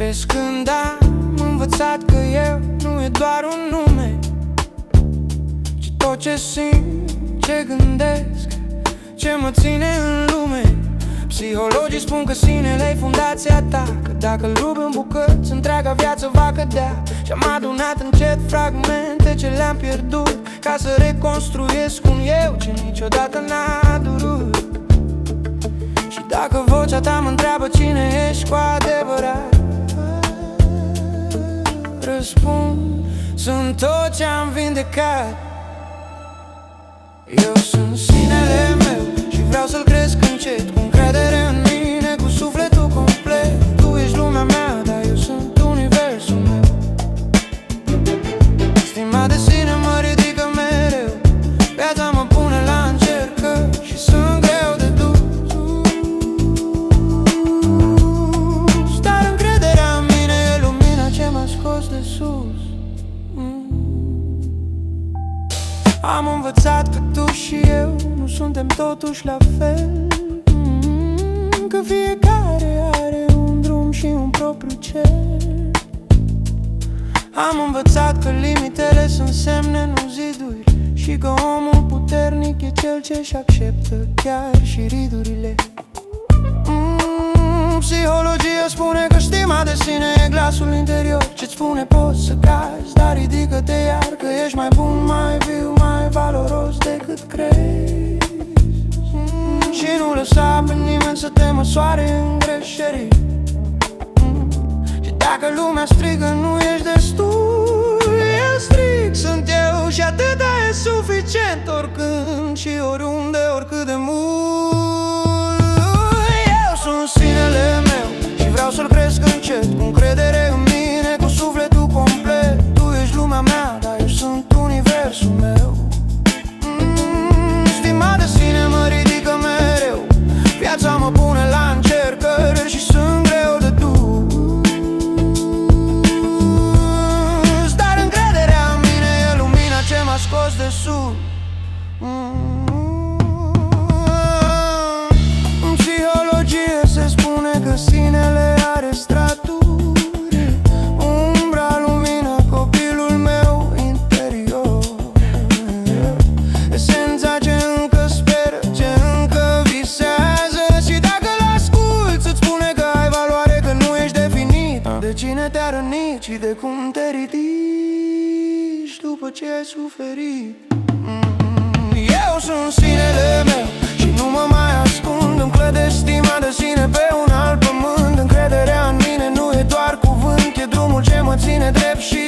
Crescând am învățat că eu nu e doar un nume, ci tot ce simt, ce gândesc, ce mă ține în lume. Psihologii spun că sinele-i fundația ta, că dacă-l rupi în bucăți, întreaga viață va cădea. Și-am adunat încet fragmente ce le-am pierdut, ca să reconstruiesc un eu ce niciodată n-a durut. Și dacă vocea ta mă întreabă cine ești cu adevărat, răspund, sunt tot ce-am vindecat. Eu sunt sinele meu și vreau să-l cresc încet, cu încredere în mine, cu sufletul complet. Tu ești lumea mea, dar eu sunt universul meu. Stima de sine mă ridică mereu, viața mă pune la încercări și sunt greu de dus. Dar încrederea în mine e lumina ce m-a scos de sus. Am învățat că tu și eu nu suntem totuși la fel, că fiecare are un drum și un propriu cer. Am învățat că limitele sunt semne, nu ziduri, și că omul puternic e cel ce-și acceptă chiar și ridurile. Psihologia spune că stima de sine e glasul interior ce-ți spune poți să cazi, dar ridică-te iar, că ești mai bun, mai viu, mai valoros decât crezi. Și nu lăsa pe nimeni să te măsoare în greșeli. Și dacă lumea strigă nu ești destul, eu strig, sunt eu și atâta e suficient, oricând și oriunde, oricât de mult. Eu sunt sinele meu și vreau să-l cresc încet, cu încredere în mine, cu sufletul complet. Tu ești lumea mea, dar eu sunt universul meu. Stima de sine mă ridică mereu, viața mă pune la încercări și sunt greu de dus. Dar încrederea în mine e lumina ce m-a scos de sus. În psihologie se spune că sinele are straturi, umbra, lumina, copilul meu interior, esența ce încă speră, ce încă visează. Și dacă l-asculți îți spune că ai valoare, că nu ești definit de cine te-a rănit, ci de cum te ridici după ce ai suferit. Eu sunt sinele meu și nu mă mai ascund, îmi clădesc stima de sine pe un alt pământ. Încrederea în mine nu e doar cuvânt, e drumul ce mă ține drept și